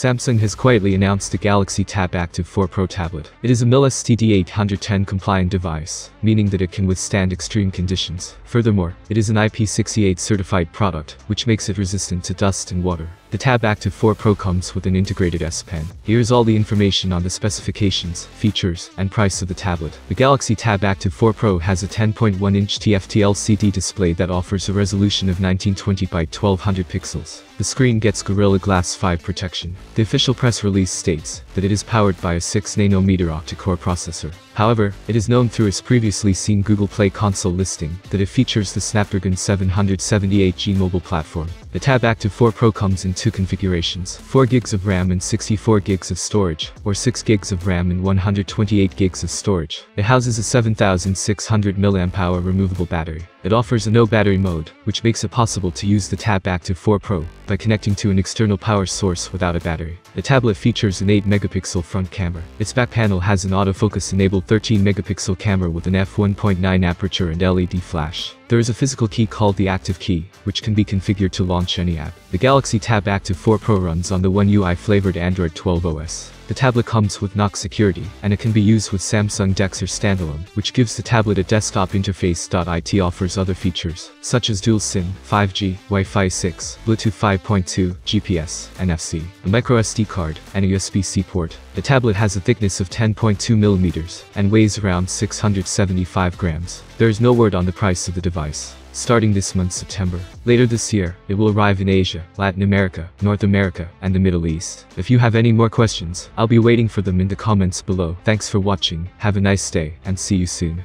Samsung has quietly announced the Galaxy Tab Active 4 Pro tablet. It is a MIL-STD810 compliant device, meaning that it can withstand extreme conditions. Furthermore, it is an IP68 certified product, which makes it resistant to dust and water. The Tab Active 4 Pro comes with an integrated S Pen. Here's all the information on the specifications, features, and price of the tablet. The Galaxy Tab Active 4 Pro has a 10.1-inch TFT LCD display that offers a resolution of 1920 by 1200 pixels. The screen gets Gorilla Glass 5 protection. The official press release states that it is powered by a 6nm octa-core processor. However, it is known through its previously seen Google Play console listing that it features the Snapdragon 778G mobile platform. The Tab Active 4 Pro comes in two configurations, 4GB of RAM and 64GB of storage, or 6GB of RAM and 128GB of storage. It houses a 7600 mAh removable battery. It offers a no battery mode, which makes it possible to use the Tab Active 4 Pro by connecting to an external power source without a battery. The tablet features an 8-megapixel front camera. Its back panel has an autofocus-enabled 13-megapixel camera with an f1.9 aperture and LED flash. There is a physical key called the Active Key, which can be configured to launch any app. The Galaxy Tab Active 4 Pro runs on the One UI-flavored Android 12 OS. The tablet comes with Knox security, and it can be used with Samsung DeX or standalone, which gives the tablet a desktop interface. It offers other features, such as dual SIM, 5G, Wi-Fi 6, Bluetooth 5.2, GPS, NFC, a microSD card, and a USB-C port. The tablet has a thickness of 10.2 mm and weighs around 675 grams. There is no word on the price of the device. Starting this month September. Later this year, it will arrive in Asia, Latin America, North America, and the Middle East. If you have any more questions, I'll be waiting for them in the comments below. Thanks for watching, have a nice day, and see you soon.